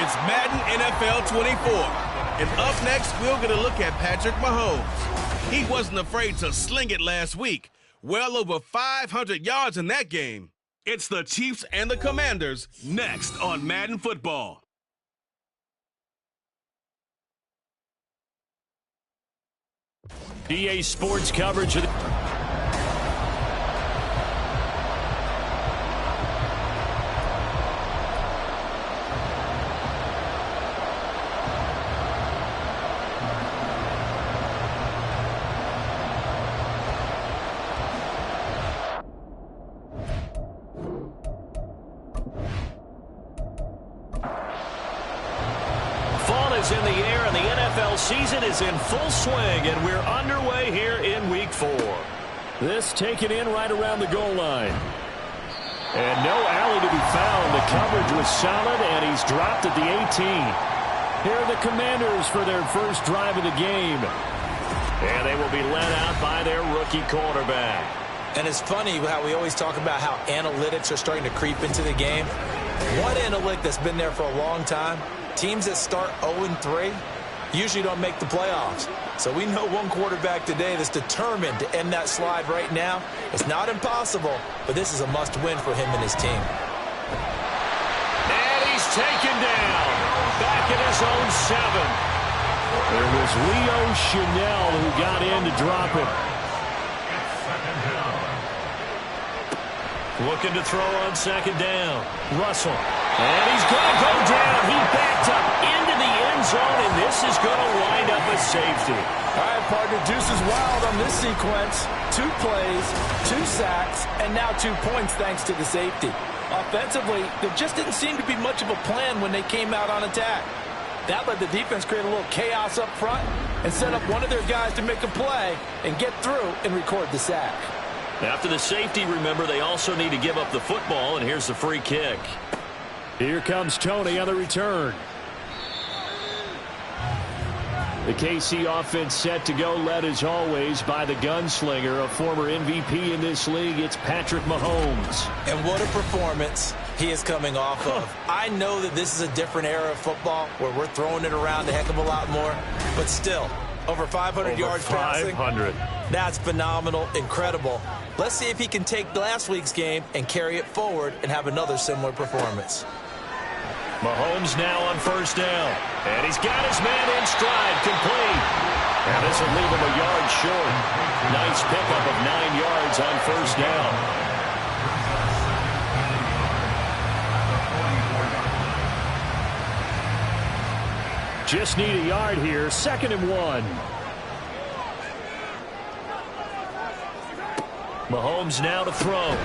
It's Madden NFL 24. And up next, we'll get a look at Patrick Mahomes. He wasn't afraid to sling it last week. Well over 500 yards in that game. It's the Chiefs and the Commanders next on Madden Football. EA Sports coverage of the is in the air, and the NFL season is in full swing, and we're underway here in Week 4. This taken in right around the goal line. And no alley to be found. The coverage was solid, and he's dropped at the 18. Here are the Commanders for their first drive of the game. And they will be led out by their rookie quarterback. And it's funny how we always talk about how analytics are starting to creep into the game. One analytic that's been there for a long time, teams that start 0-3 usually don't make the playoffs. So we know one quarterback today that's determined to end that slide right now. It's not impossible, but this is a must-win for him and his team. And he's taken down. Back at his own 7. There was Leo Chanel who got in to drop it. Looking to throw on second down. Russell. And he's going to go down. He backed up into the end zone, and this is going to wind up a safety. All right, partner, deuce is wild on this sequence. 2 plays, 2 sacks, and now 2 points thanks to the safety. Offensively, there just didn't seem to be much of a plan when they came out on attack. That let the defense create a little chaos up front and set up one of their guys to make a play and get through and record the sack. After the safety, remember, they also need to give up the football, and here's the free kick. Here comes Tony on the return. The KC offense set to go, led as always by the gunslinger, a former MVP in this league. It's Patrick Mahomes. And what a performance he is coming off of. I know that this is a different era of football where we're throwing it around a heck of a lot more, but still, over 500 yards passing. 500. That's phenomenal, incredible. Let's see if he can take last week's game and carry it forward and have another similar performance. Mahomes now on first down. And he's got his man in stride, complete. And this will leave him a yard short. Nice pickup of 9 yards on first down. Just need a yard here, 2nd and 1. Mahomes now to throw.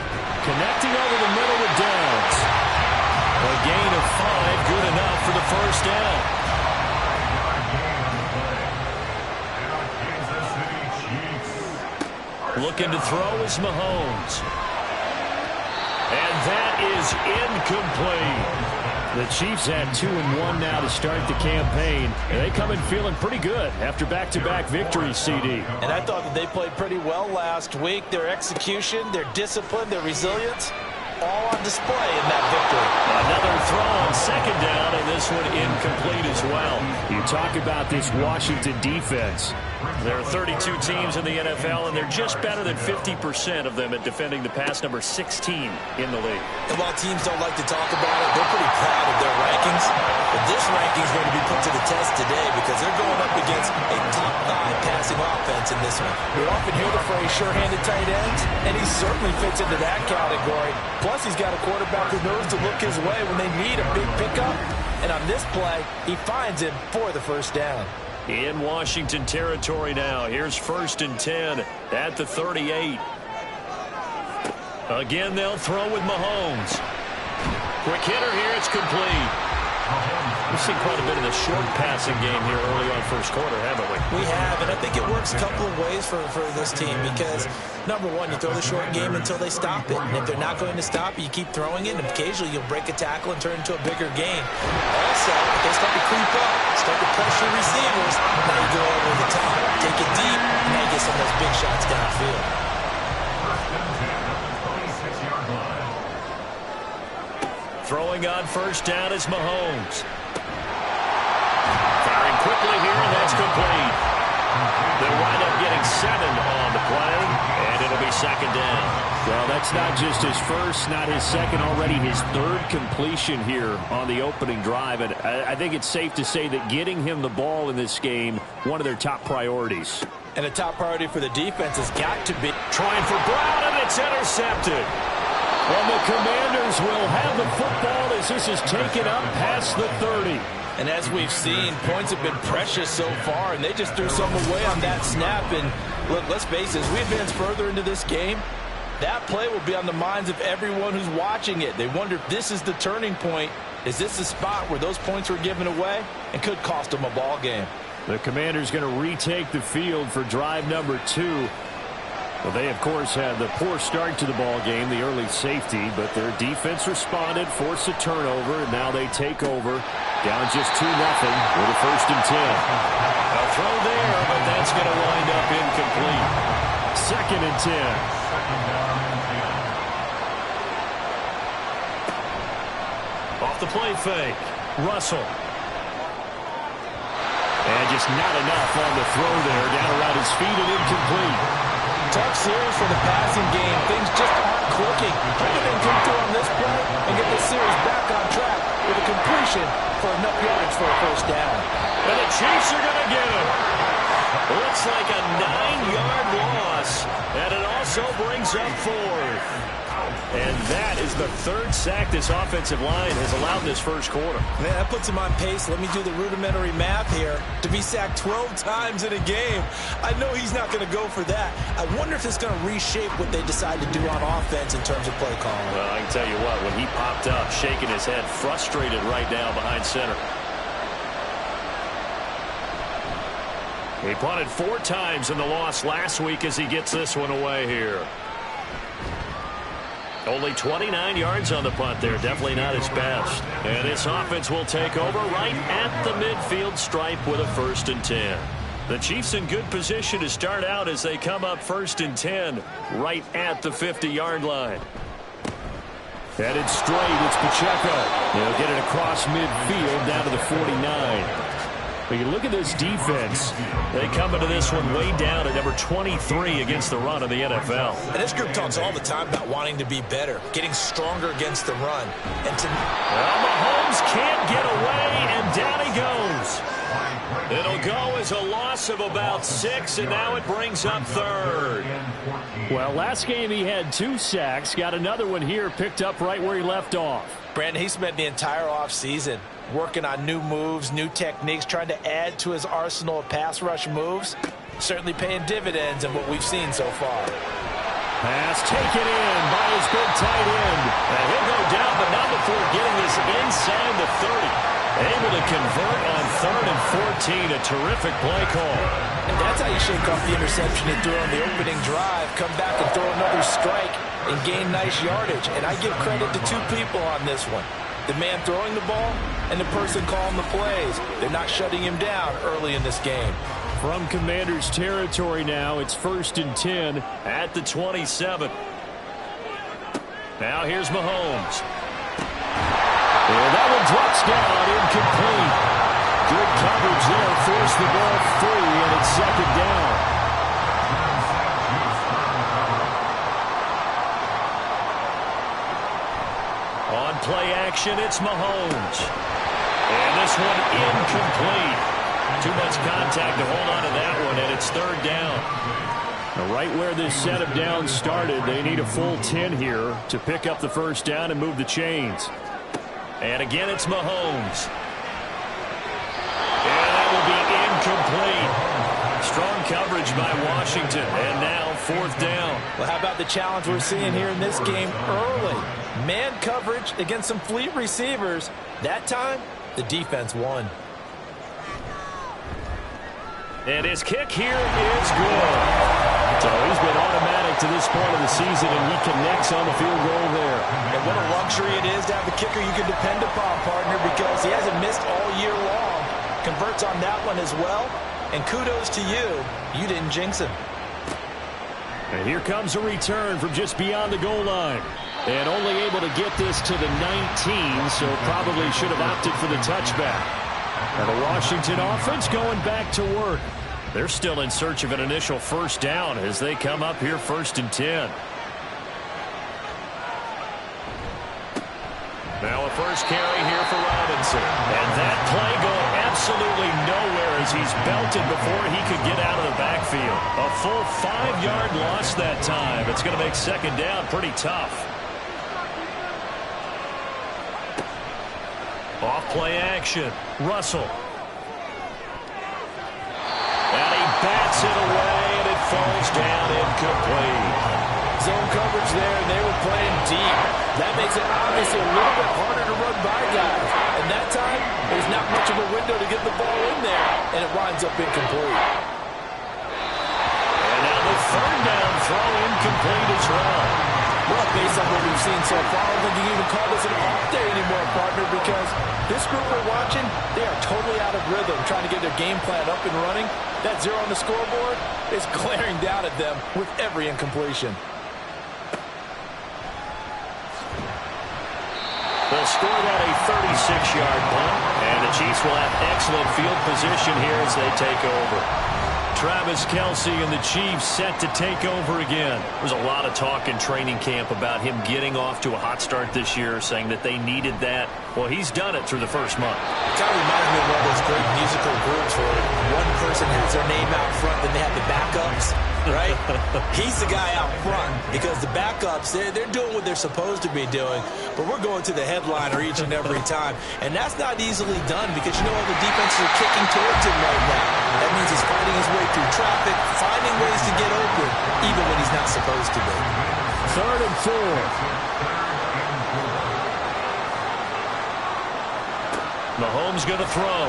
Connecting over the middle with Downs. A gain of 5, good enough for the first down. Looking to throw is Mahomes. And that is incomplete. The Chiefs had 2-1 now to start the campaign. And they come in feeling pretty good after back-to-back victories, CD. And I thought that they played pretty well last week. Their execution, their discipline, their resilience, all on display in that victory. Another throw on second down, and this one incomplete as well. You talk about this Washington defense. There are 32 teams in the NFL, and they're just better than 50% of them at defending the pass, number 16 in the league. And while teams don't like to talk about it, they're pretty proud of their rankings. But this ranking is going to be put to the test today because they're going up against a top 5 passing offense in this one. We often hear the phrase sure-handed tight ends, and he certainly fits into that category. Plus, he's got a quarterback who knows to look his way when they need a big pickup. And on this play, he finds him for the first down. In Washington territory now. Here's 1st and 10 at the 38. Again, they'll throw with Mahomes. Quick hitter here. It's complete. We've seen quite a bit of the short passing game here early on first quarter, haven't we? We have, and I think it works a couple of ways for this team because, number one, you throw the short game until they stop it. And if they're not going to stop it, you keep throwing it, and occasionally you'll break a tackle and turn it into a bigger gain. Also, if they start to creep up, start to pressure receivers, now you go over the top, take it deep, and now you get some of those big shots downfield. Throwing on first down is Mahomes. play, and it'll be second down. Well, that's not just his first, not his second, already his third completion here on the opening drive. And I think it's safe to say that getting him the ball in this game, one of their top priorities. And a top priority for the defense has got to be Trying for Brown, and it's intercepted. And the Commanders will have the football as this is taken up past the 30. And as we've seen, points have been precious so far, and they just threw some away on that snap. And look, let's face it, as we advance further into this game, that play will be on the minds of everyone who's watching it. They wonder if this is the turning point. Is this the spot where those points were given away and could cost them a ball game? The Commanders going to retake the field for drive number 2. Well, they, of course, had the poor start to the ball game, the early safety, but their defense responded, forced a turnover, and now they take over, down just 2-0 with a 1st and 10. A throw there, but that's going to wind up incomplete. 2nd and 10. Off the play fake, Russell. And just not enough on the throw there, down around his feet and incomplete. Tough series for the passing game. Things just aren't clicking. Trying to then come through on this play and get the series back on track with a completion for enough yards for a 1st down. And the Chiefs are going to get him. Looks like a 9-yard loss, and it also brings up 4th. And that is the 3rd sack this offensive line has allowed in this 1st quarter. Man, that puts him on pace. Let me do the rudimentary math here. To be sacked 12 times in a game, I know he's not going to go for that. I wonder if it's going to reshape what they decide to do on offense in terms of play calling. Well, I can tell you what, when he popped up, shaking his head, frustrated right now behind center. He punted 4 times in the loss last week as he gets this one away here. Only 29 yards on the punt there. Definitely not his best. And this offense will take over right at the midfield stripe with a 1st and 10. The Chiefs in good position to start out as they come up 1st and 10 right at the 50-yard line. Headed straight, it's Pacheco. They'll get it across midfield down to the 49. But you look at this defense. They come into this one way down at number 23 against the run of the NFL. And this group talks all the time about wanting to be better, getting stronger against the run. And well, Mahomes can't get away, and down he goes. It'll go as a loss of about 6, and now it brings up 3rd. Well, last game he had 2 sacks. Got another one here, picked up right where he left off. Brandon, he spent the entire offseason working on new moves, new techniques, trying to add to his arsenal of pass rush moves. Certainly paying dividends in what we've seen so far. Pass taken in by his big tight end. And he'll go down, but not before getting this inside the 30. Able to convert on 3rd and 14. A terrific play call. And that's how you shake off the interception he threw on the opening drive. Come back and throw another strike and gain nice yardage. And I give credit to 2 people on this one. The man throwing the ball and the person calling the plays. They're not shutting him down early in this game. From Commanders territory now, it's 1st and 10 at the 27. Now here's Mahomes. And that one drops down, incomplete. Good coverage there, forced the ball free, and it's 2nd down. On play action, it's Mahomes. And this one incomplete. Too much contact to hold on to that one, and it's 3rd down. Now, right where this set of downs started, they need a full 10 here to pick up the 1st down and move the chains. And again, it's Mahomes. And that will be incomplete. Strong coverage by Washington, and now 4th down. Well, how about the challenge we're seeing here in this game early? Man coverage against some fleet receivers. That time, the defense won. And his kick here is good. So he's been automatic to this point of the season, and he connects on the field goal there. And what a luxury it is to have a kicker you can depend upon, partner, because he hasn't missed all year long. Converts on that one as well. And kudos to you. You didn't jinx him. And here comes a return from just beyond the goal line. And only able to get this to the 19, so probably should have opted for the touchback. And the Washington offense going back to work. They're still in search of an initial first down as they come up here 1st and 10. Now a first carry here for Robinson. And that play going absolutely nowhere as he's belted before he could get out of the backfield. A full 5-yard loss that time. It's going to make second down pretty tough. Off play action. Russell. And he bats it away, and it falls down incomplete. Zone coverage there, and they were playing deep. That makes it obviously a little bit harder to run by guys. And that time, there's not much of a window to get the ball in there, and it winds up incomplete. And now the third down throw incomplete as well. Well, based on what we've seen so far, I don't think you can even call this an off day anymore, partner, because this group we're watching, they are totally out of rhythm, trying to get their game plan up and running. That 0 on the scoreboard is glaring down at them with every incompletion. They'll score that a 36-yard punt, and the Chiefs will have excellent field position here as they take over. Travis Kelce and the Chiefs set to take over again. There's a lot of talk in training camp about him getting off to a hot start this year, saying that they needed that. Well, he's done it through the first month. It kind of reminds me of one of those great musical groups where one person has their name out front, then they have the backups, right? He's the guy out front because the backups, they're doing what they're supposed to be doing, but we're going to the headliner each and every time. And that's not easily done because, you know, all the defenses are kicking towards him right now. That means he's fighting his way through traffic, finding ways to get open, even when he's not supposed to be. 3rd and 4. Mahomes going to throw.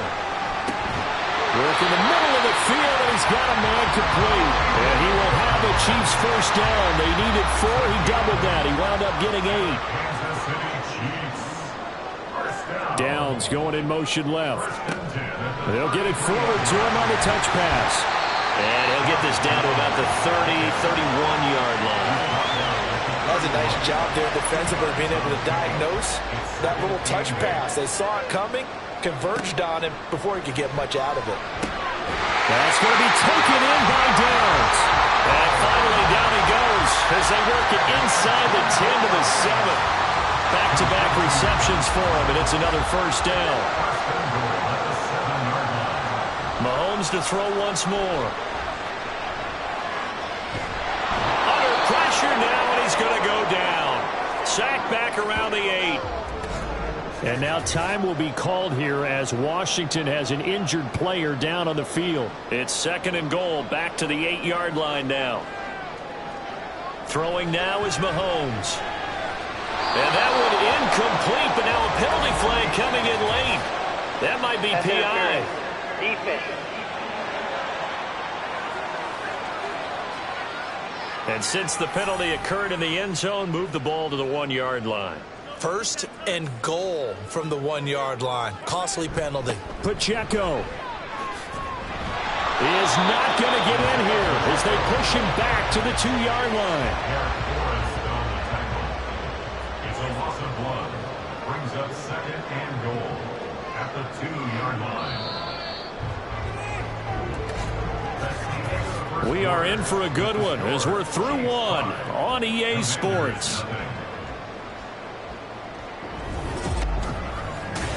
Work in the middle of the field, and he's got a man complete. And he will have the Chiefs first down. They needed 4. He doubled that. He wound up getting 8. Downs going in motion left. They'll get it forward to him on the touch pass. And he'll get this down to about the 31-yard line. That was a nice job there defensively, being able to diagnose that little touch pass. They saw it coming, converged on him before he could get much out of it. That's going to be taken in by Downs. And finally down he goes as they work it inside the 10 to the 7. Back-to-back receptions for him, and it's another first down. Mahomes to throw once more. Under pressure now, and he's going to go down. Sacked back around the 8. And now time will be called here as Washington has an injured player down on the field. It's 2nd and goal, back to the 8-yard line now. Throwing now is Mahomes. And that one incomplete, but now a penalty flag coming in late. That might be PI. Defense. And since the penalty occurred in the end zone, move the ball to the 1-yard line. 1st and goal from the 1-yard line. Costly penalty. Pacheco is not going to get in here as they push him back to the 2-yard line. It's a loss of 1. Brings up 2nd and goal at the 2-yard line. We are in for a good one as we're through 1 on EA Sports.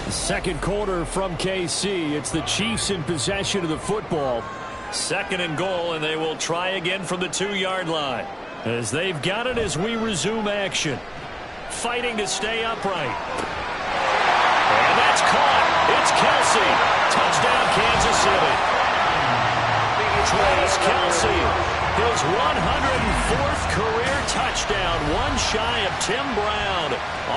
Second quarter from KC. It's the Chiefs in possession of the football. 2nd and goal, and they will try again from the 2-yard line. As they've got it as we resume action. Fighting to stay upright. And that's caught. It's Kelce. Touchdown, Kansas City. Travis Kelce, his 104th career touchdown, one shy of Tim Brown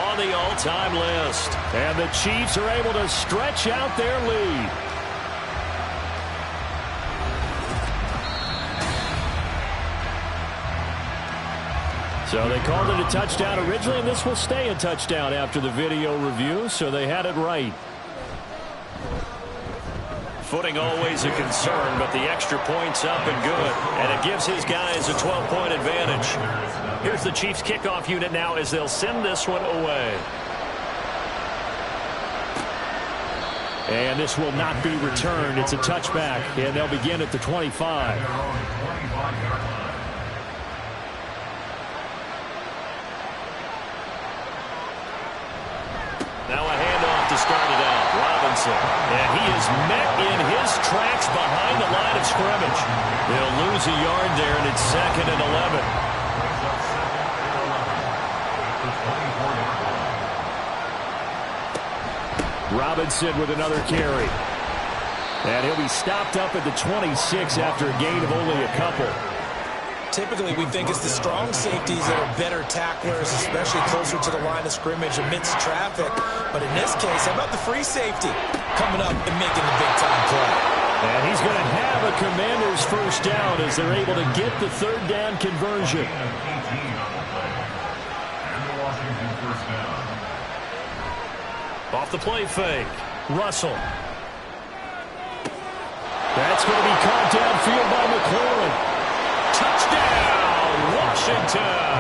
on the all-time list. And the Chiefs are able to stretch out their lead. So they called it a touchdown originally, and this will stay a touchdown after the video review, so they had it right. Footing always a concern, but the extra point's up and good. And it gives his guys a 12-point advantage. Here's the Chiefs kickoff unit now as they'll send this one away. And this will not be returned. It's a touchback, and they'll begin at the 25. Now a handoff to start it out. Robinson. And he is met in his tracks behind the line of scrimmage. They'll lose a yard there, and it's 2nd and 11. Robinson with another carry. And he'll be stopped up at the 26 after a gain of only a couple. Typically, we think it's the strong safeties that are better tacklers, especially closer to the line of scrimmage amidst traffic. But in this case, how about the free safety coming up and making the big-time play? And he's going to have a Commanders first down as they're able to get the third down conversion. Off the play fake. Russell. That's going to be caught downfield by McLaurin. Touchdown, Washington.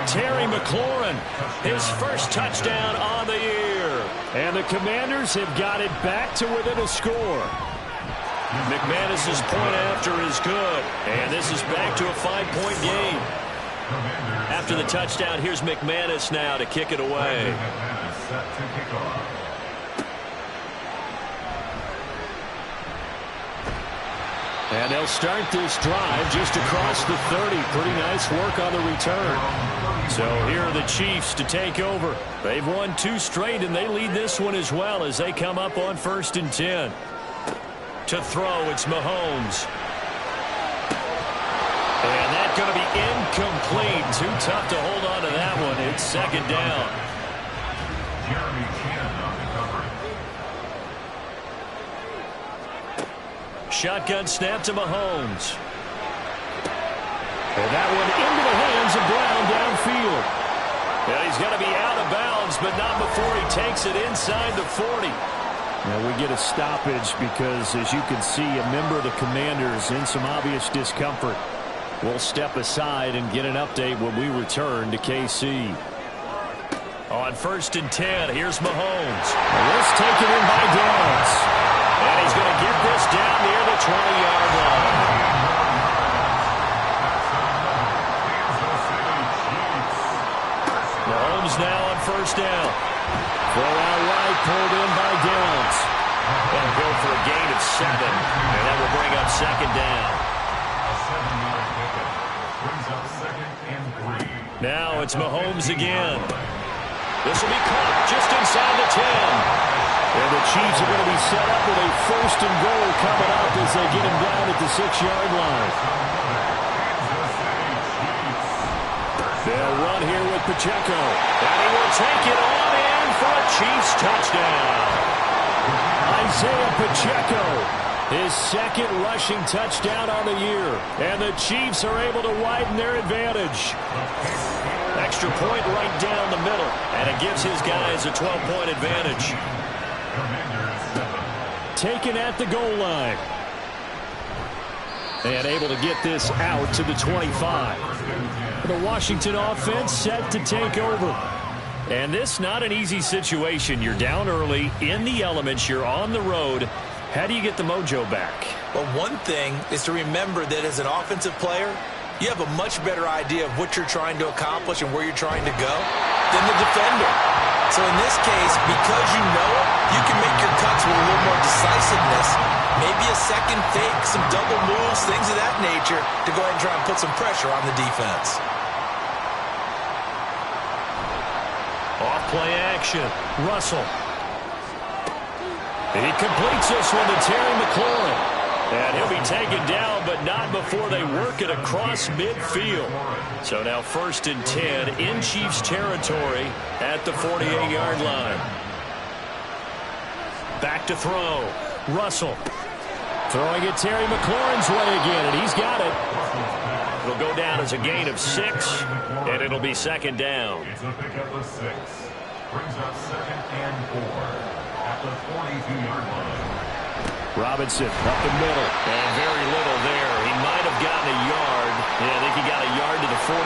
Terry McLaurin, his first touchdown on the year. And the Commanders have got it back to within a score. McManus's point after is good. And this is back to a 5-point game. After the touchdown, here's McManus now to kick it away. And they'll start this drive just across the 30. Pretty nice work on the return. So here are the Chiefs to take over. They've won 2 straight, and they lead this one as well as they come up on 1st and 10. To throw, it's Mahomes. And that's going to be incomplete. Too tough to hold on to that one. It's 2nd down. Shotgun snap to Mahomes. And that one into the hands of Brown downfield. And he's going to be out of bounds, but not before he takes it inside the 40. Now we get a stoppage because, as you can see, a member of the Commanders in some obvious discomfort. We'll step aside and get an update when we return to KC. On 1st and 10, here's Mahomes. Let's take it in by Downs. And he's going to get this down near the 20-yard line. Mahomes now on 1st down. Throw out right, pulled in by Downs. They'll go for a gain of 7. And that will bring up 2nd down. Now it's Mahomes again. This will be caught just inside the 10. And the Chiefs are going to be set up with a 1st and goal coming up as they get him down at the 6-yard line. They'll run here with Pacheco. And he will take it on in for a Chiefs touchdown. Isaiah Pacheco, his 2nd rushing touchdown on the year. And the Chiefs are able to widen their advantage. Extra point right down the middle. And it gives his guys a 12-point advantage. Taken at the goal line. And able to get this out to the 25. The Washington offense set to take over. And this not an easy situation. You're down early, in the elements, you're on the road. How do you get the mojo back? Well, one thing is to remember that as an offensive player, you have a much better idea of what you're trying to accomplish and where you're trying to go than the defender. So in this case, because you know it, you can make your cuts with a little more decisiveness. Maybe a second fake, some double moves, things of that nature to go ahead and try and put some pressure on the defense. Off play action. Russell. He completes this one to Terry McLaurin. And he'll be taken down, but not before they work it across midfield. So now 1st and 10 in Chiefs territory at the 48-yard line. Back to throw. Russell. Throwing it Terry McLaurin's way again, and he's got it. It'll go down as a gain of 6, and it'll be 2nd down. It's a pickup of 6. Brings up 2nd and 4 at the 42-yard line. Robinson up the middle. And very little there. He might have gotten a yard. Yeah, I think he got a yard to the 41.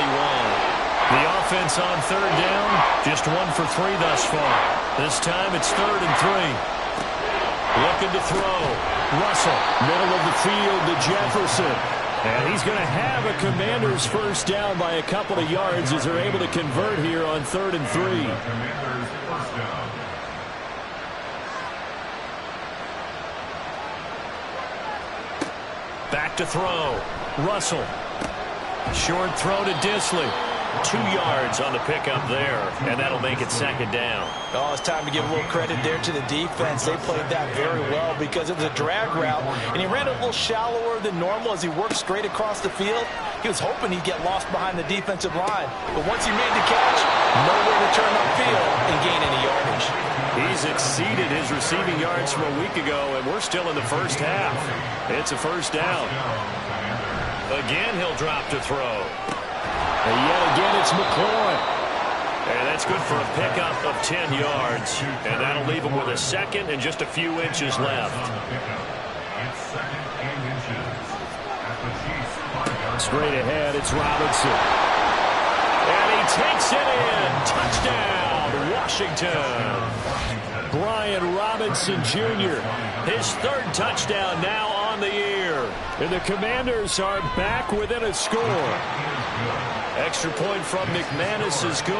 The offense on 3rd down, just 1 for 3 thus far. This time it's 3rd and 3. Looking to throw. Russell, middle of the field to Jefferson. And he's going to have a Commanders first down by a couple of yards as they're able to convert here on 3rd and 3. Commanders first down. Back to throw. Russell. Short throw to Disley. 2 yards on the pickup there, and that'll make it 2nd down. Oh, it's time to give a little credit there to the defense. They played that very well because it was a drag route, and he ran a little shallower than normal as he worked straight across the field. He was hoping he'd get lost behind the defensive line, but once he made the catch, nowhere to turn upfield and gain any yardage. He's exceeded his receiving yards from a week ago, and we're still in the first half. It's a first down. Again, he'll drop to throw. And yet again, it's McLaurin. And that's good for a pickup of 10 yards. And that'll leave him with a 2nd and just a few inches left. Straight ahead, it's Robinson. And he takes it in. Touchdown, Washington. Brian Robinson Jr., his 3rd touchdown now on the year. And the Commanders are back within a score. Extra point from McManus is good.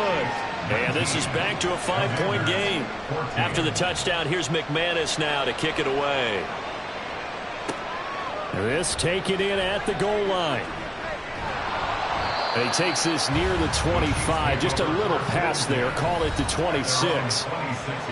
And this is back to a 5-point game. After the touchdown, here's McManus now to kick it away. This taken in at the goal line. And he takes this near the 25. Just a little pass there. Call it the 26.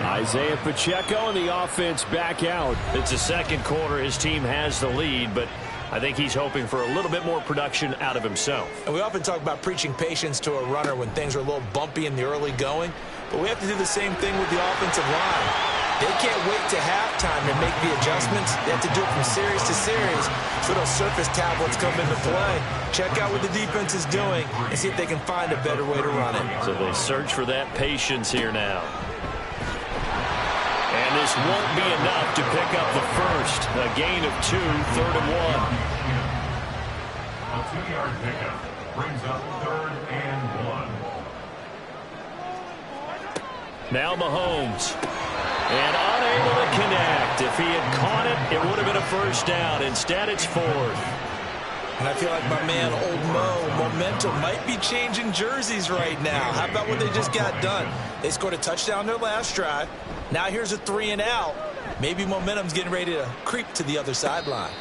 Isaiah Pacheco and the offense back out. It's the 2nd quarter. His team has the lead, but I think he's hoping for a little bit more production out of himself. And we often talk about preaching patience to a runner when things are a little bumpy in the early going, but we have to do the same thing with the offensive line. They can't wait to halftime to make the adjustments. They have to do it from series to series so those surface tablets come into play. Check out what the defense is doing and see if they can find a better way to run it. So they search for that patience here now. And this won't be enough to pick up the first. A gain of 2, 3rd and 1. A 2-yard pickup brings up 3rd and 1. Now Mahomes. And unable to connect. If he had caught it, it would have been a first down. Instead, it's 4th. And I feel like my man, Old Mo, momentum might be changing jerseys right now. How about what they just got done? They scored a touchdown their last drive. Now here's a 3 and out. Maybe momentum's getting ready to creep to the other sideline.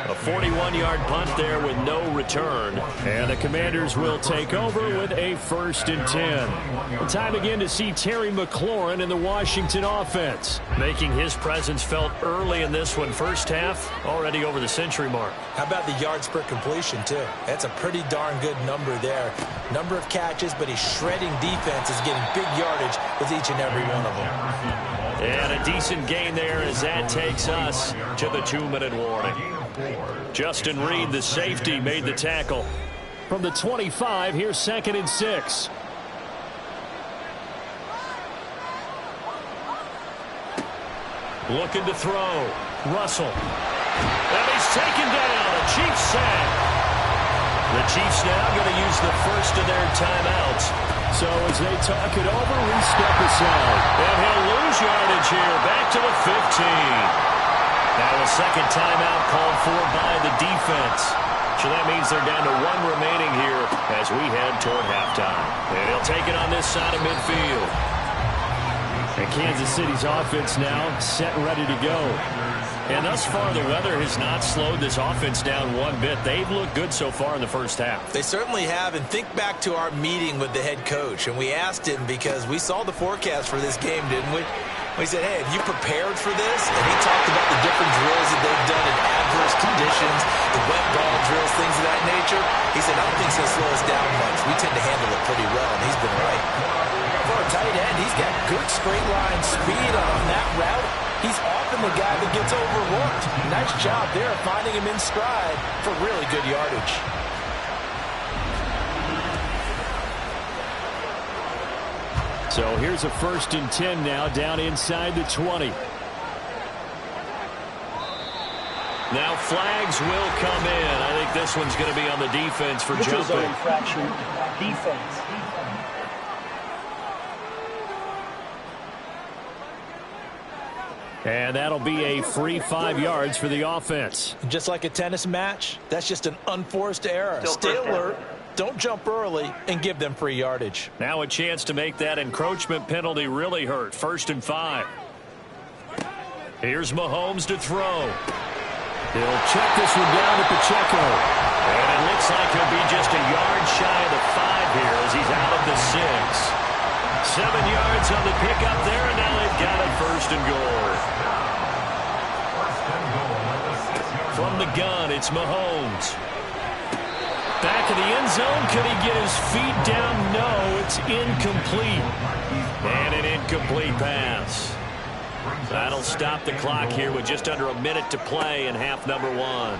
A 41-yard punt there with no return. And the Commanders will take over with a 1st and 10. Time again to see Terry McLaurin in the Washington offense. Making his presence felt early in this one. First half, already over the century mark. How about the yards per completion, too? That's a pretty darn good number there. Number of catches, but he's shredding defense, is getting big yardage with each and every one of them. And a decent gain there as that takes us to the 2-minute warning. Justin Reed, the safety, made the tackle. From the 25, here's 2nd and 6. Looking to throw. Russell. And he's taken down. A Chiefs sack. The Chiefs now going to use the first of their timeouts. So as they talk it over, we step aside. And he'll lose yardage here. Back to the 15. Now a 2nd timeout called for by the defense. So that means they're down to 1 remaining here as we head toward halftime. And he'll take it on this side of midfield. And Kansas City's offense now set and ready to go. And thus far, the weather has not slowed this offense down one bit. They've looked good so far in the first half. They certainly have. And think back to our meeting with the head coach. And we asked him because we saw the forecast for this game, didn't we? We said, hey, have you prepared for this? And he talked about the different drills that they've done in adverse conditions, the wet ball drills, things of that nature. He said, I don't think it's going to slow us down much. We tend to handle it pretty well, and he's been right. For a tight end, he's got good straight line speed on that route. He's often the guy that gets overlooked. Nice job there finding him in stride for really good yardage. So here's a 1st and 10 now down inside the 20. Now flags will come in. I think this one's going to be on the defense for jumping. Infraction, defense. And that'll be a free 5 yards for the offense. Just like a tennis match, that's just an unforced error. Stay alert, don't jump early, and give them free yardage. Now a chance to make that encroachment penalty really hurt. 1st and 5. Here's Mahomes to throw. He'll check this one down to Pacheco. And it looks like he'll be just a yard shy of the 5 here as he's out of the 6. 7 yards on the pickup there, and now they've got it 1st and goal. From the gun, it's Mahomes. Back in the end zone, could he get his feet down? No, it's incomplete. And an incomplete pass. That'll stop the clock here with just under a minute to play in half number 1.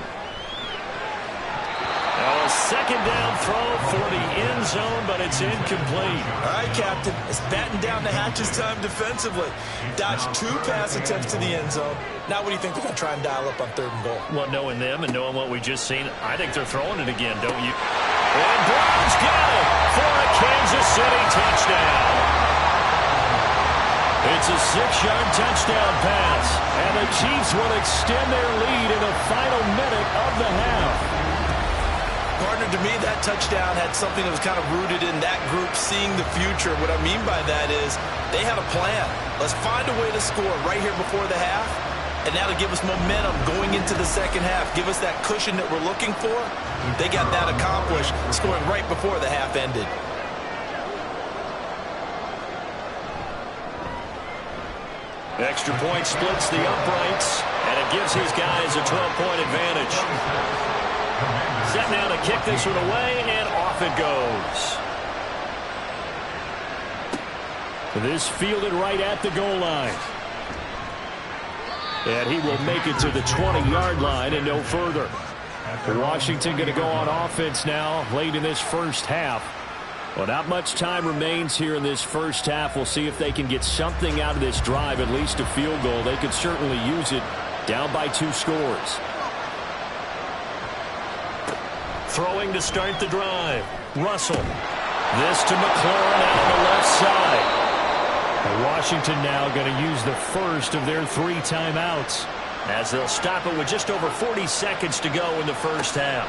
A 2nd down throw for the end zone, but it's incomplete. All right, Captain. It's batten down the hatches time defensively. Dodged 2 pass attempts to the end zone. Now what do you think they're going to try and dial up on 3rd and goal? Well, knowing them and knowing what we just seen, I think they're throwing it again, don't you? And Brown's got it for a Kansas City touchdown. It's a 6-yard touchdown pass, and the Chiefs will extend their lead in the final minute of the half. Partner, to me, that touchdown had something that was kind of rooted in that group seeing the future. What I mean by that is they had a plan. Let's find a way to score right here before the half, and that'll give us momentum going into the 2nd half. Give us that cushion that we're looking for. They got that accomplished, scoring right before the half ended. Extra point splits the uprights, and it gives his guys a 12-point advantage. Set now to kick this one away, and off it goes. This fielded right at the goal line. And he will make it to the 20-yard line and no further. Washington going to go on offense now late in this first half. Well, not much time remains here in this first half. We'll see if they can get something out of this drive, at least a field goal. They could certainly use it down by 2 scores. Throwing to start the drive. Russell. This to McLaurin out on the left side. Washington now going to use the first of their 3 timeouts as they'll stop it with just over 40 seconds to go in the first half.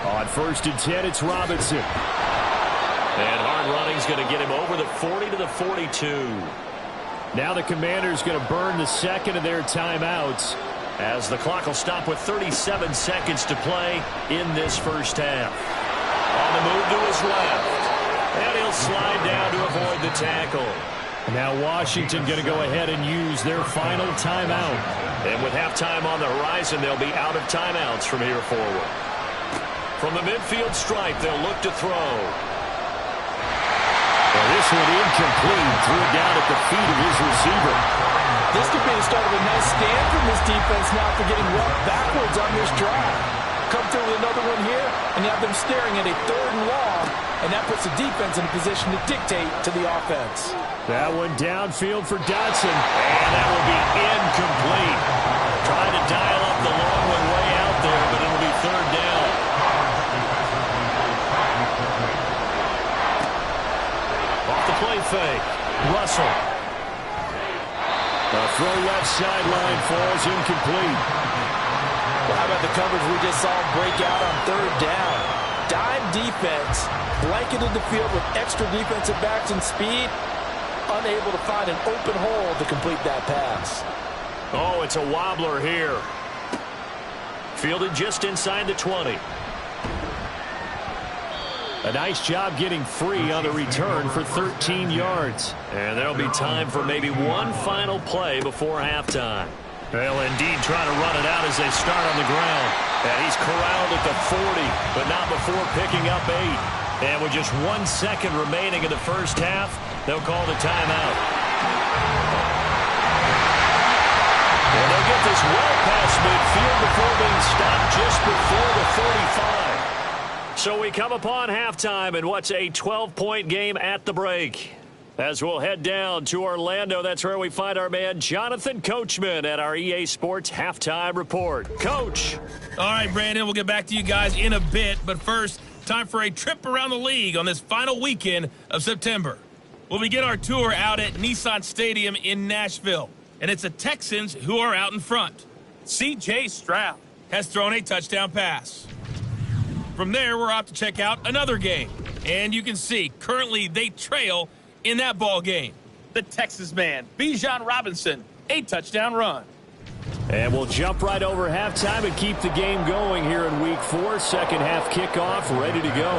On 1st and 10, it's Robinson. And hard running's going to get him over the 40 to the 42. Now the Commanders going to burn the 2nd of their timeouts, as the clock will stop with 37 seconds to play in this first half. On the move to his left. And he'll slide down to avoid the tackle. Now Washington going to go ahead and use their final timeout. And with halftime on the horizon, they'll be out of timeouts from here forward. From the midfield stripe, they'll look to throw. Well, this one incomplete. Threw it down at the feet of his receiver. This could be the start of a nice stand from this defense now for getting roughed backwards on this drive. Come through with another one here, and you have them staring at a 3rd and long, and that puts the defense in a position to dictate to the offense. That one downfield for Dotson, and that will be incomplete. Trying to dial up the long one way out there, but it'll be 3rd down. Off the play fake, Russell. The throw left sideline falls incomplete. Well, how about the coverage we just saw break out on 3rd down? Dime defense, blanketed the field with extra defensive backs and speed, unable to find an open hole to complete that pass. Oh, it's a wobbler here. Fielded just inside the 20. A nice job getting free on the return for 13 yards. And there'll be time for maybe one final play before halftime. Well, indeed, trying to run it out as they start on the ground. And he's corralled at the 40, but not before picking up 8. And with just 1 second remaining in the first half, they'll call the timeout. And they'll get this well past midfield before being stopped just before the 45. So we come upon halftime in what's a 12-point game at the break. As we'll head down to Orlando, that's where we find our man Jonathan Coachman at our EA Sports Halftime Report. Coach. All right, Brandon, we'll get back to you guys in a bit. But first, time for a trip around the league on this final weekend of September. We'll begin our tour out at Nissan Stadium in Nashville. and it's the Texans who are out in front. C.J. Stroud has thrown a touchdown pass. From there, we're off to check out another game. And you can see, currently they trail in that ball game. The Texas man, Bijan Robinson, a touchdown run. And we'll jump right over halftime and keep the game going here in Week 4. Second half kickoff, ready to go.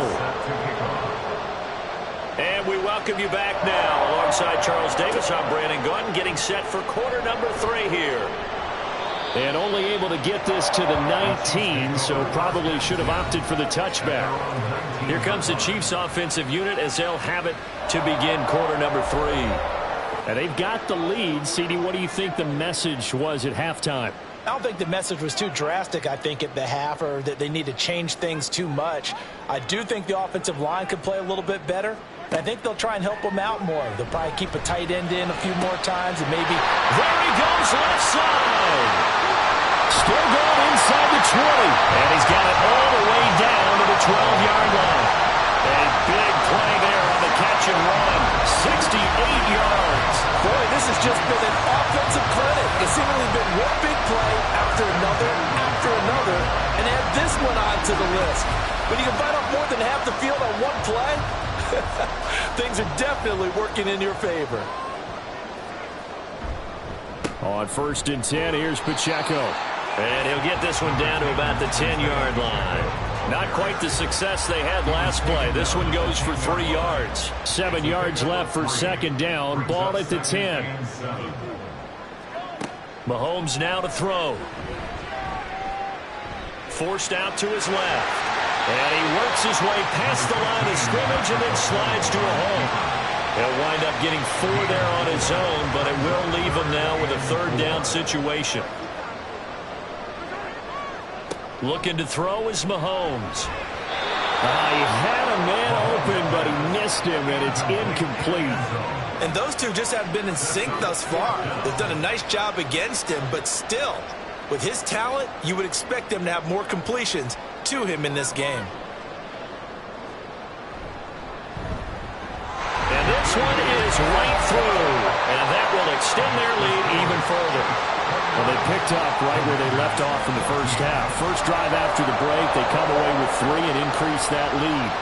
And we welcome you back now. Alongside Charles Davis, I'm Brandon Gunn, getting set for quarter number 3 here. And only able to get this to the 19, so probably should have opted for the touchback. Here comes the Chiefs offensive unit as they'll have it to begin quarter number 3. And they've got the lead. CD, what do you think the message was at halftime? I don't think the message was too drastic, I think, at the half, or that they need to change things too much. I do think the offensive line could play a little bit better. I think they'll try and help them out more. They'll probably keep a tight end in a few more times, and maybe... There he goes, left side! Still going inside the 20. And he's got it all the way down to the 12-yard line. A big play there on the catch and run. 68 yards. Boy, this has just been an offensive clinic. It's seemingly been one big play after another, and add this one on to the list. When you can bite off more than half the field on one play, things are definitely working in your favor. On 1st and 10, here's Pacheco. And he'll get this one down to about the 10-yard line. Not quite the success they had last play. This one goes for 3 yards. 7 yards left for second down. Ball at the 10. Mahomes now to throw. Forced out to his left. And he works his way past the line of scrimmage and then slides to a hole. He'll wind up getting 4 there on his own, but it will leave him now with a 3rd down situation. Looking to throw is Mahomes. He had a man open, but he missed him, and it's incomplete. And those two just haven't been in sync thus far. They've done a nice job against him, but still, with his talent, you would expect them to have more completions to him in this game. And this one is right through, and that will extend their lead even further. Well, they picked up right where they left off in the first half. First drive after the break, they come away with 3 and increase that lead.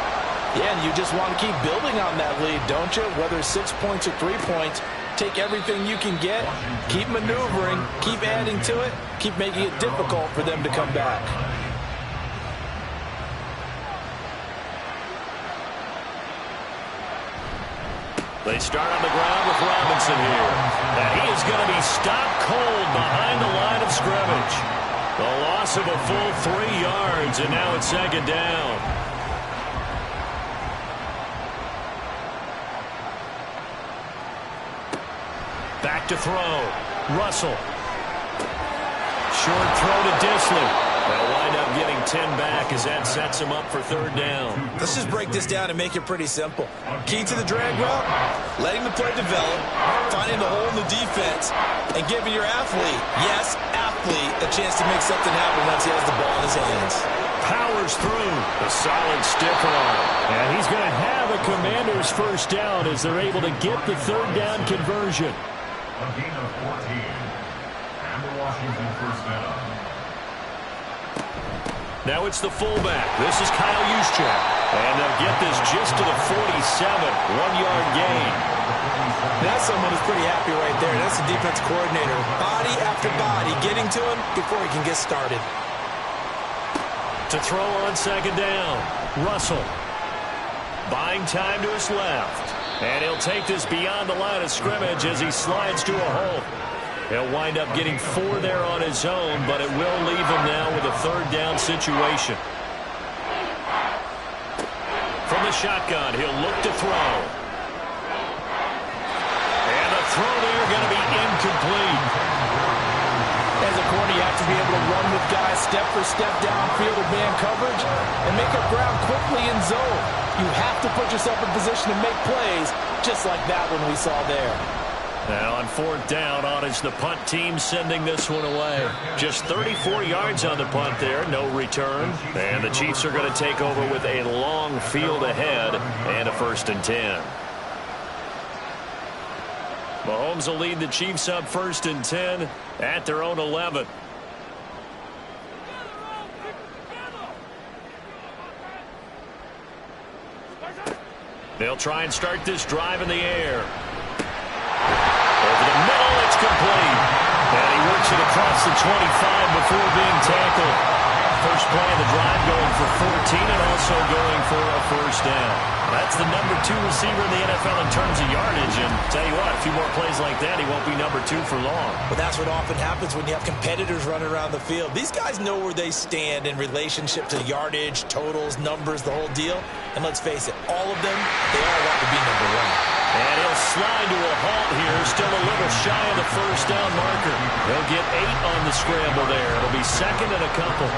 Yeah, and you just want to keep building on that lead, don't you? Whether it's 6 points or 3 points, take everything you can get, keep maneuvering, keep adding to it, keep making it difficult for them to come back. They start on the ground with Robinson here. And he is going to be stopped cold behind the line of scrimmage. The loss of a full 3 yards, and now it's second down. Back to throw. Russell. Short throw to Disley. They'll wind up getting 10 back as that sets him up for 3rd down. Let's just break this down and make it pretty simple. Key to the drag route, letting the play develop, finding the hole in the defense, and giving your athlete, yes, athlete, a chance to make something happen once he has the ball in his hands. Powers through. A solid stiff arm. And he's going to have a Commander's first down as they're able to get the 3rd down conversion. A gain of 14. And the Washington first down. Now it's the fullback. This is Kyle Juszczyk. And they'll get this just to the 47. 1-yard gain. That's someone who's pretty happy right there. That's the defense coordinator. Body after body getting to him before he can get started. To throw on second down. Russell. Buying time to his left. And he'll take this beyond the line of scrimmage as he slides to a hole. He'll wind up getting 4 there on his own, but it will leave him now with a 3rd down situation. From the shotgun, he'll look to throw. And the throw there going to be incomplete. As a corner, you have to be able to run with guys step for step downfield of man coverage and make up ground quickly in zone. You have to put yourself in position to make plays, just like that one we saw there. Now on 4th down, on is the punt team sending this one away. Just 34 yards on the punt there, no return. And the Chiefs are going to take over with a long field ahead and a 1st and 10. Mahomes will lead the Chiefs up 1st and 10 at their own 11. They'll try and start this drive in the air. Over the middle, it's complete. And he works it across the 25 before being tackled. First play of the drive going for 14 and also going for a first down. That's the number 2 receiver in the NFL in terms of yardage. And tell you what, a few more plays like that, he won't be number 2 for long. But that's what often happens when you have competitors running around the field. These guys know where they stand in relationship to yardage, totals, numbers, the whole deal. And let's face it, all of them, they all want to be number 1. And he'll slide to a halt here, still a little shy of the first down marker. He'll get 8 on the scramble there. It'll be 2nd and a couple.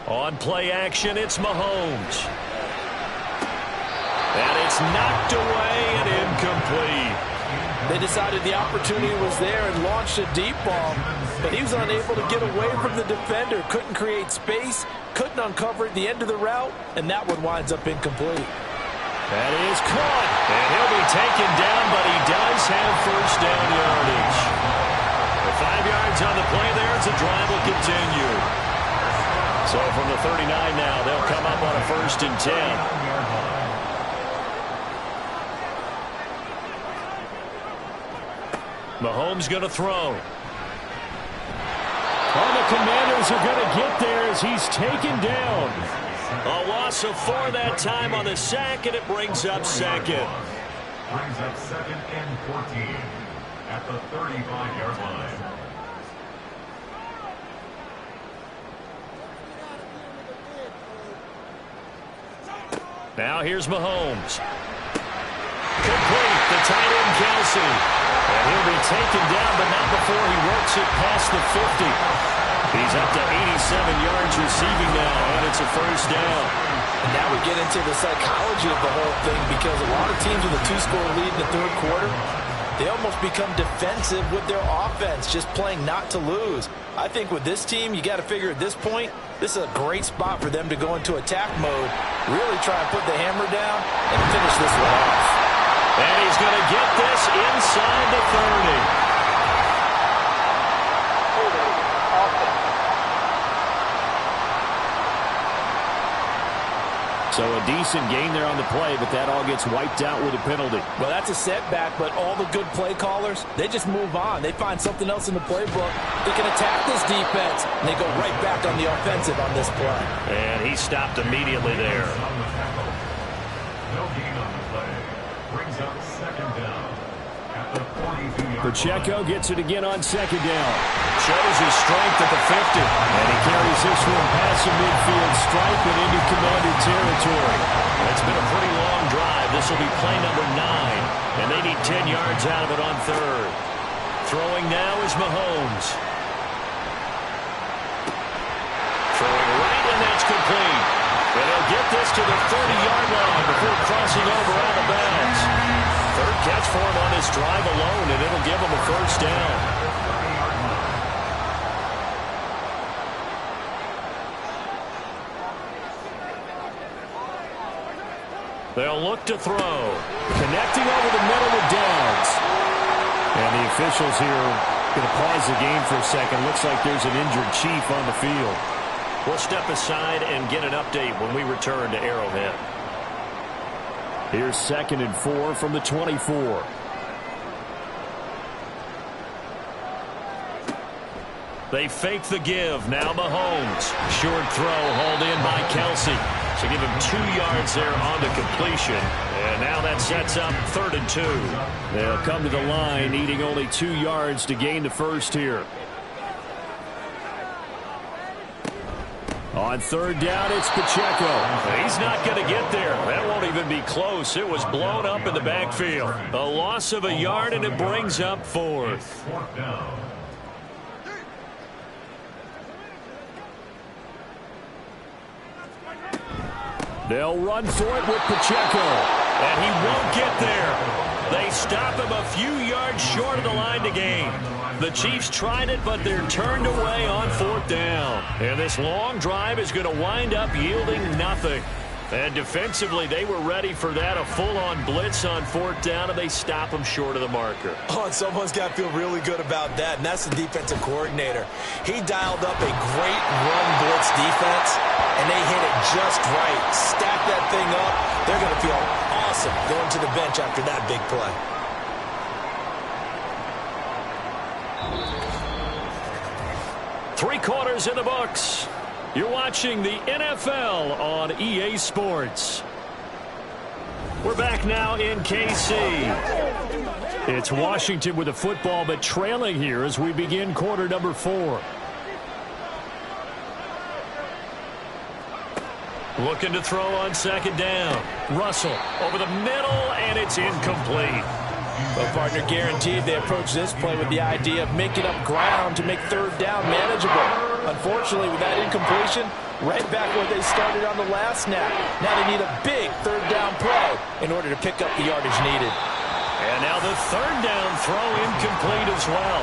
On play action, it's Mahomes. And it's knocked away and incomplete. They decided the opportunity was there and launched a deep ball, but he was unable to get away from the defender, couldn't create space, couldn't uncover the end of the route, and that one winds up incomplete. That is caught, and he'll be taken down, but he does have first down yardage. The 5 yards on the play there as the drive will continue. So from the 39 now, they'll come up on a 1st and 10. Mahomes going to throw. Oh, the Commanders are going to get there as he's taken down. A loss of 4 that time on the sack, and it brings up 2nd. Brings up 2nd and 14 at the 35-yard line. Now here's Mahomes. Complete, the tight end Kelsey. And he'll be taken down, but not before he works it past the 50. He's up to 87 yards receiving now, and it's a first down. And now we get into the psychology of the whole thing, because a lot of teams with a 2-score lead in the 3rd quarter, they almost become defensive with their offense, just playing not to lose. I think with this team, you got to figure at this point, this is a great spot for them to go into attack mode, really try and put the hammer down and finish this one off. And he's going to get this inside the 30. So a decent gain there on the play, but that all gets wiped out with a penalty. Well, that's a setback, but all the good play callers, they just move on. They find something else in the playbook. They can attack this defense, and they go right back on the offensive on this play. And he stopped immediately there. No gain on the play. Brings up 2nd down at the 42-yard line. Pacheco gets it again on 2nd down. Shows his strength at the 50. And he carries this one past the midfield stripe and into Commander territory. It's been a pretty long drive. This will be play number 9. And they need 10 yards out of it on 3rd. Throwing now is Mahomes. Throwing right, and that's complete. And he'll get this to the 30-yard line before crossing over out of bounds. 3rd catch for him on this drive alone, and it'll give him a first down. They'll look to throw. Connecting over the middle with Downs. And the officials here going to pause the game for a second. Looks like there's an injured Chief on the field. We'll step aside and get an update when we return to Arrowhead. Here's 2nd and 4 from the 24. They fake the give. Now Mahomes. Short throw hauled in by Kelsey. So give him 2 yards there on the completion. And now that sets up 3rd and 2. They'll come to the line needing only 2 yards to gain the first here. On 3rd down, it's Pacheco. He's not going to get there. That won't even be close. It was blown up in the backfield. A loss of a yard, and it brings up 4th. 4th down. They'll run for it with Pacheco. And he won't get there. They stop him a few yards short of the line to gain. The Chiefs tried it, but they're turned away on 4th down. And this long drive is going to wind up yielding nothing. And defensively, they were ready for that, a full-on blitz on 4th down, and they stop him short of the marker. Oh, and someone's got to feel really good about that, and that's the defensive coordinator. He dialed up a great run blitz defense, and they hit it just right. Stack that thing up. They're going to feel awesome going to the bench after that big play. Three quarters in the books. You're watching the NFL on EA Sports. We're back now in KC. It's Washington with the football, but trailing here as we begin quarter number 4. Looking to throw on 2nd down. Russell over the middle, and it's incomplete. Well, partner, guaranteed they approach this play with the idea of making up ground to make 3rd down manageable. Unfortunately, with that incompletion, right back where they started on the last snap. Now they need a big 3rd down play in order to pick up the yardage needed. And now the 3rd down throw incomplete as well.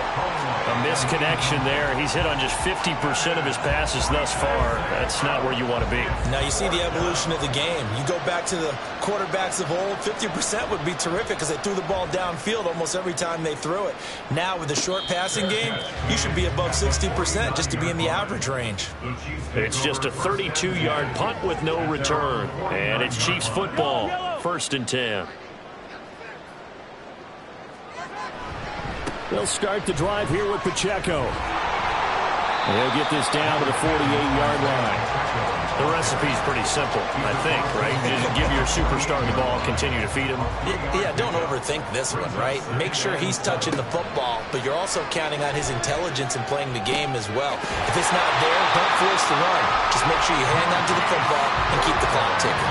A misconnection there. He's hit on just 50% of his passes thus far. That's not where you want to be. Now you see the evolution of the game. You go back to the quarterbacks of old, 50% would be terrific because they threw the ball downfield almost every time they threw it. Now with the short passing game, you should be above 60% just to be in the average range. It's just a 32-yard punt with no return. And it's Chiefs football, 1st and 10. They'll start the drive here with Pacheco. They'll get this down to the 48-yard line. The recipe's pretty simple, I think, right? Just give your superstar the ball, continue to feed him. Yeah, don't overthink this one, right? Make sure he's touching the football, but you're also counting on his intelligence in playing the game as well. If it's not there, don't force the run. Just make sure you hang on to the football and keep the clock ticking.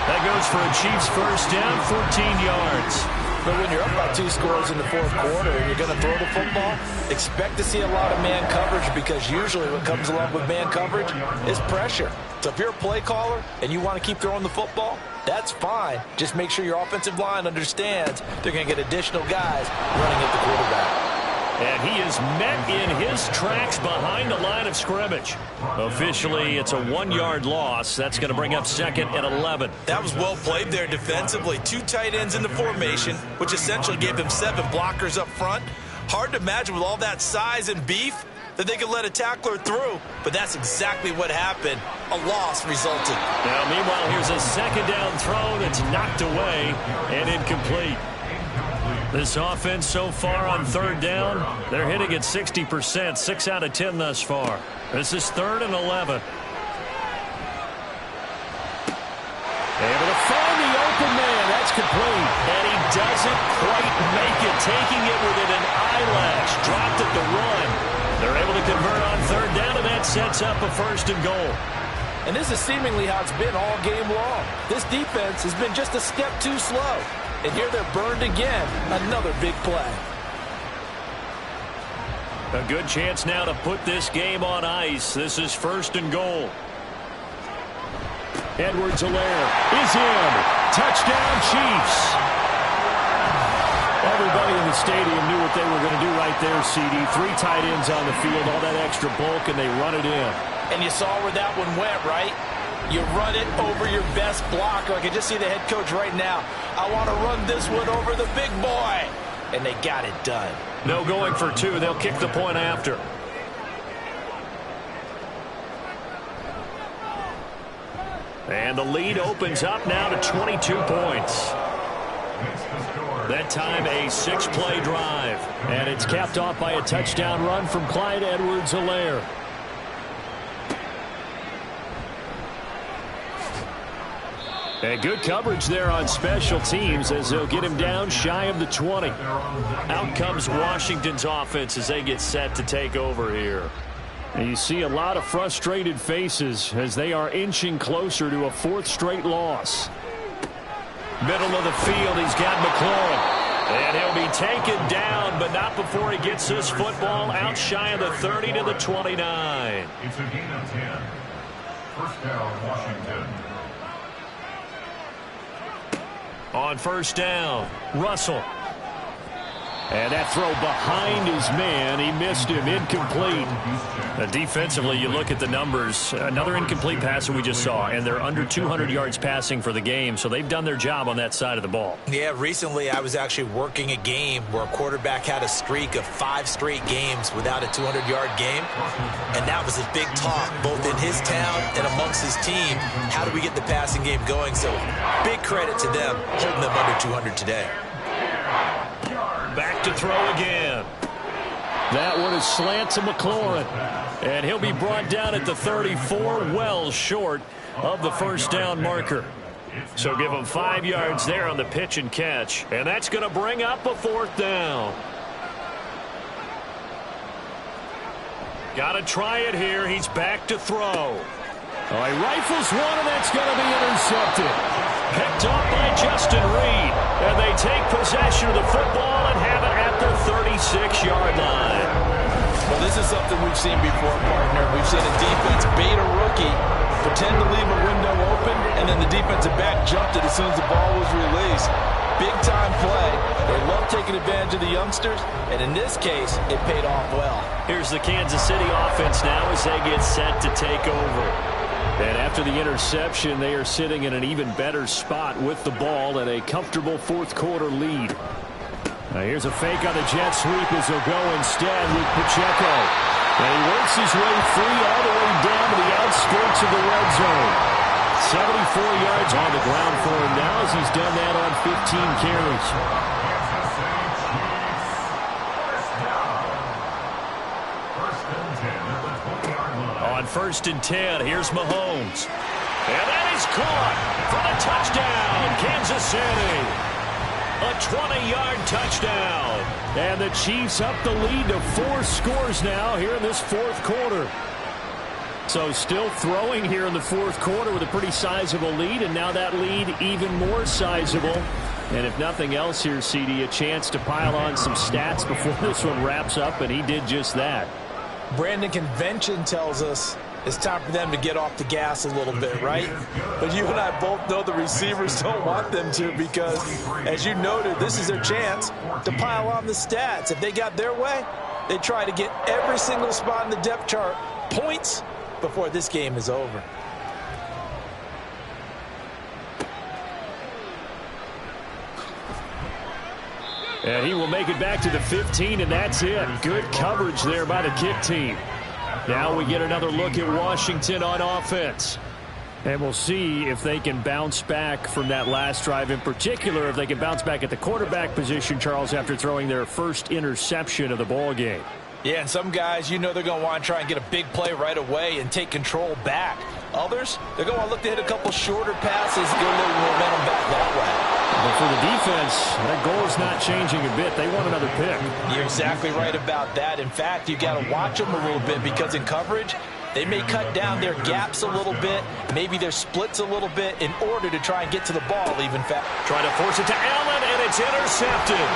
That goes for a Chiefs 1st down, 14 yards. But when you're up by 2 scores in the 4th quarter and you're going to throw the football, expect to see a lot of man coverage because usually what comes along with man coverage is pressure. So if you're a play caller and you want to keep throwing the football, that's fine. Just make sure your offensive line understands they're going to get additional guys running at the quarterback. And he is met in his tracks behind the line of scrimmage. Officially, it's a 1-yard loss. That's going to bring up 2nd and 11. That was well played there defensively. 2 tight ends in the formation, which essentially gave him 7 blockers up front. Hard to imagine with all that size and beef that they could let a tackler through, but that's exactly what happened. A loss resulted. Now, meanwhile, here's a 2nd down throw that's knocked away and incomplete. This offense so far on 3rd down, they're hitting at 60%, 6 out of 10 thus far. This is 3rd and 11. Able to find the open man. That's complete. And he doesn't quite make it, taking it within an eyelash. Dropped at the run. They're able to convert on 3rd down, and that sets up a 1st and goal. And this is seemingly how it's been all game long. This defense has been just a step too slow. And here they're burned again. Another big play. A good chance now to put this game on ice. This is 1st and goal. Edwards-Helaire is in. Touchdown, Chiefs. Everybody in the stadium knew what they were going to do right there, CD. 3 tight ends on the field, all that extra bulk, and they run it in. And you saw where that one went, right? You run it over your best blocker. I can just see the head coach right now. I want to run this one over the big boy. And they got it done. No going for 2. They'll kick the point after. And the lead opens up now to 22 points. That time a 6-play drive. And it's capped off by a touchdown run from Clyde Edwards-Helaire. And good coverage there on special teams as they'll get him down shy of the 20. Out comes Washington's offense as they get set to take over here. And you see a lot of frustrated faces as they are inching closer to a 4th straight loss. Middle of the field, he's got McLaurin. And he'll be taken down, but not before he gets this football out shy of the 30 to the 29. It's a gain of 10. 1st down, Washington. On first down, Russell. And that throw behind his man. He missed him. Incomplete. Defensively, you look at the numbers. Another incomplete passer we just saw, and they're under 200 yards passing for the game, so they've done their job on that side of the ball. Yeah, recently I was actually working a game where a quarterback had a streak of 5 straight games without a 200-yard game, and that was a big talk both in his town and amongst his team. How do we get the passing game going? So big credit to them holding them under 200 today. Back to throw again. That one is slant to McLaurin. And he'll be brought down at the 34, well short of the first down marker. So give him 5 yards there on the pitch and catch. And that's going to bring up a 4th down. Got to try it here. He's back to throw. Oh, he rifles one, and that's going to be intercepted. Picked up by Justin Reed. And they take possession of the football and have it at the 36-yard line. Well, this is something we've seen before, partner. We've seen a defense bait a rookie, pretend to leave a window open, and then the defensive back jumped it as soon as the ball was released. Big-time play. They love taking advantage of the youngsters, and in this case, it paid off well. Here's the Kansas City offense now as they get set to take over. And after the interception, they are sitting in an even better spot with the ball and a comfortable 4th quarter lead. Now here's a fake on the jet sweep as they'll go instead with Pacheco. And he works his way free all the way down to the outskirts of the red zone. 74 yards on the ground for him now as he's done that on 15 carries. On 1st and 10, here's Mahomes. And that is caught for the touchdown, Kansas City. A 20-yard touchdown. And the Chiefs up the lead to 4 scores now here in this 4th quarter. So still throwing here in the 4th quarter with a pretty sizable lead, and now that lead even more sizable. And if nothing else here, CD, a chance to pile on some stats before this one wraps up, and he did just that. Brandon, convention tells us it's time for them to get off the gas a little bit, right? But you and I both know the receivers don't want them to because, as you noted, this is their chance to pile on the stats. If they got their way, they try to get every single spot in the depth chart points before this game is over. And he will make it back to the 15, and that's it. Good coverage there by the kick team. Now we get another look at Washington on offense. And we'll see if they can bounce back from that last drive, in particular if they can bounce back at the quarterback position, Charles, after throwing their first interception of the ball game. Yeah, and some guys, you know they're going to want to try and get a big play right away and take control back. Others, they're going to want to look to hit a couple shorter passes, get a little momentum back that way. But for the defense, that goal is not changing a bit. They want another pick. You're exactly right about that. In fact, you got to watch them a little bit because in coverage, they may cut down their gaps a little bit, maybe their splits a little bit in order to try and get to the ball even faster. Trying to force it to Allen, and it's intercepted.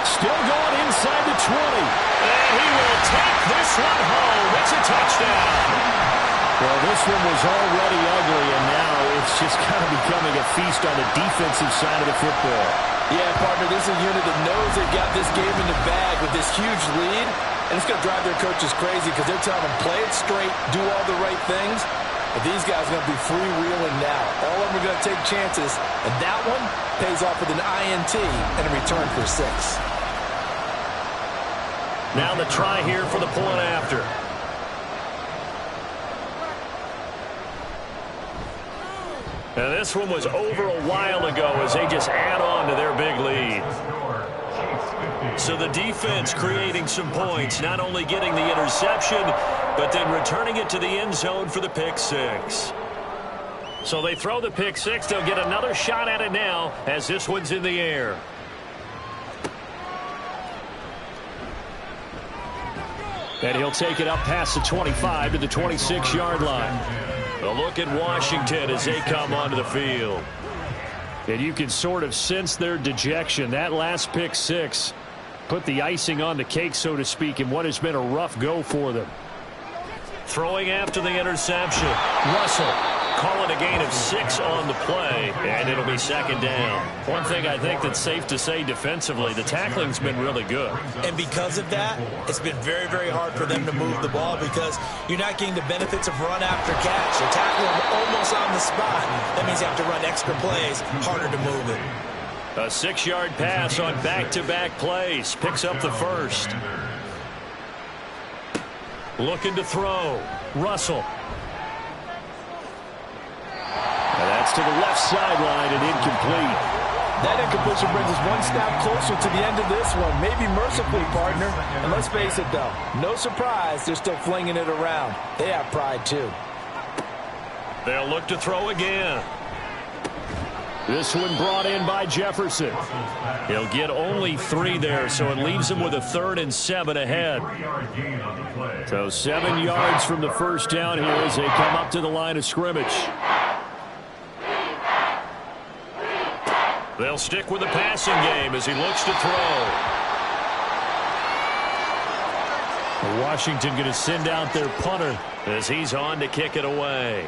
Still going inside the 20. And he will take this one home. It's a touchdown. Well, this one was already ugly, and now it's just kind of becoming a feast on the defensive side of the football. Yeah, partner, this is a unit that knows they've got this game in the bag with this huge lead, and it's going to drive their coaches crazy because they're telling them play it straight, do all the right things. But these guys are going to be freewheeling now. All of them are going to take chances, and that one pays off with an INT and a return for 6. Now the try here for the point after. And this one was over a while ago as they just add on to their big lead. So the defense creating some points, not only getting the interception, but then returning it to the end zone for the pick 6. So they throw the pick 6. They'll get another shot at it now as this one's in the air. And he'll take it up past the 25 to the 26-yard line. A look at Washington as they come onto the field. And you can sort of sense their dejection. That last pick 6 put the icing on the cake, so to speak, in what has been a rough go for them. Throwing after the interception. Russell. call it a gain of 6 on the play, and it'll be second down. One thing I think that's safe to say defensively, the tackling's been really good. And because of that, it's been very, very hard for them to move the ball because you're not getting the benefits of run after catch. You're tackling almost on the spot. That means you have to run extra plays, harder to move it. A 6-yard pass on back-to-back plays. Picks up the first. Looking to throw. Russell. And that's to the left sideline and incomplete. That incompletion brings us one step closer to the end of this one. Maybe mercifully, partner. And let's face it, though. No surprise, they're still flinging it around. They have pride, too. They'll look to throw again. This one brought in by Jefferson. He'll get only 3 there, so it leaves him with a 3rd and 7 ahead. So 7 yards from the first down here as they come up to the line of scrimmage. They'll stick with the passing game as he looks to throw. Washington going to send out their punter as he's on to kick it away.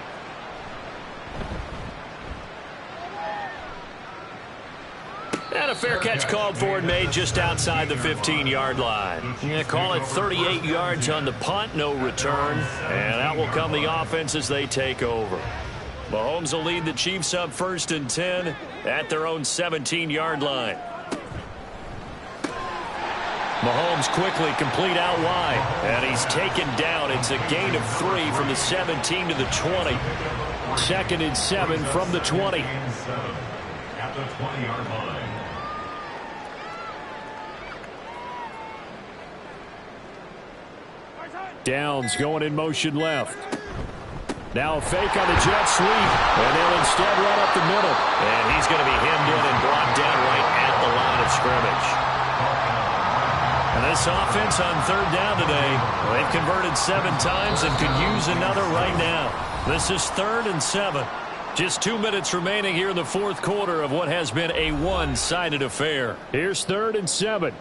And a fair catch called for and made just outside the 15-yard line. You call it 38 yards on the punt, no return. And out will come the offense as they take over. Mahomes will lead the Chiefs up 1st and 10 at their own 17-yard line. Mahomes quickly complete out wide. And he's taken down. It's a gain of 3 from the 17 to the 20. 2nd and 7 from the 20. At the 20-yard line. Downs going in motion left. Now a fake on the jet sweep, and they'll instead run up the middle. And he's going to be hemmed in and brought down right at the line of scrimmage. And this offense on 3rd down today, they've converted 7 times and could use another right now. This is 3rd and 7. Just 2 minutes remaining here in the 4th quarter of what has been a one-sided affair. Here's 3rd and 7.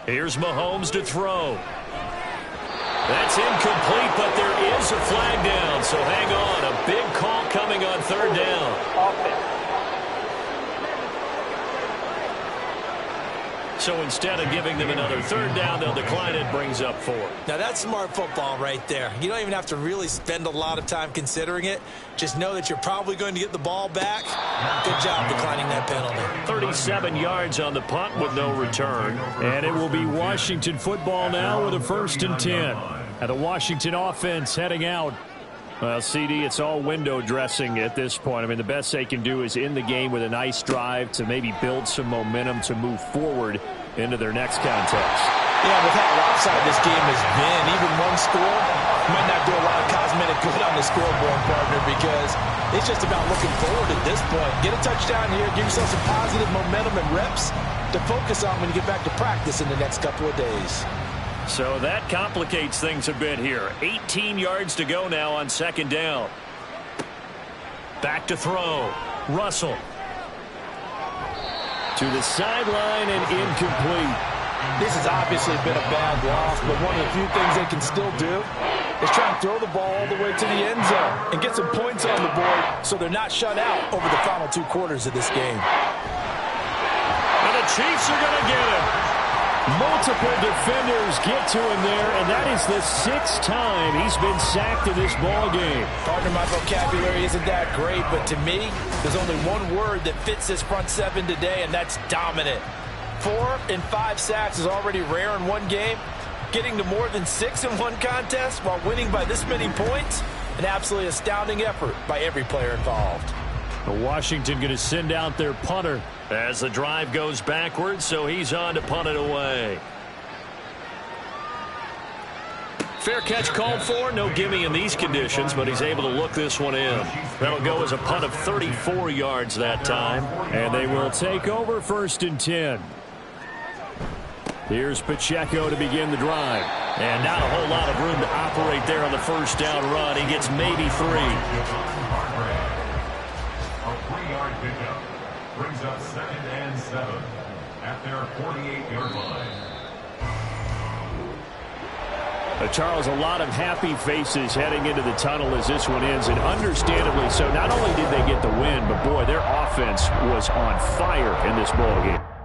Here's Mahomes to throw. That's incomplete, but there is a flag down, so hang on. A big call coming on 3rd down. So instead of giving them another 3rd down, they'll decline it, brings up 4. Now, that's smart football right there. You don't even have to really spend a lot of time considering it. Just know that you're probably going to get the ball back. Good job declining that penalty. 37 yards on the punt with no return. And it will be Washington football now with a 1st and 10. And the Washington offense heading out. Well, CD, it's all window dressing at this point. I mean, the best they can do is in the game with a nice drive to maybe build some momentum to move forward into their next contest. Yeah, with how lopsided this game has been, even one score might not do a lot of cosmetic good on the scoreboard, partner, because it's just about looking forward at this point. Get a touchdown here, give yourself some positive momentum and reps to focus on when you get back to practice in the next couple of days. So that complicates things a bit here. 18 yards to go now on 2nd down. Back to throw. Russell. To the sideline and incomplete. This has obviously been a bad loss, but one of the few things they can still do is try and throw the ball all the way to the end zone and get some points on the board so they're not shut out over the final 2 quarters of this game. And the Chiefs are going to get him. Multiple defenders get to him there, and that is the 6th time he's been sacked in this ball game. Partner, my vocabulary isn't that great, but to me, there's only one word that fits this front 7 today, and that's dominant. 4 and 5 sacks is already rare in one game. Getting to more than 6 in one contest while winning by this many points, an absolutely astounding effort by every player involved. Washington going to send out their punter as the drive goes backwards, so he's on to punt it away. Fair catch called for. No gimme in these conditions, but he's able to look this one in. That'll go as a punt of 34 yards that time, and they will take over 1st and 10. Here's Pacheco to begin the drive. And not a whole lot of room to operate there on the 1st down run. He gets maybe 3. Pickup brings up 2nd and 7 at their 48-yard line. Charles, a lot of happy faces heading into the tunnel as this one ends, and understandably so. Not only did they get the win, but boy, their offense was on fire in this ball game.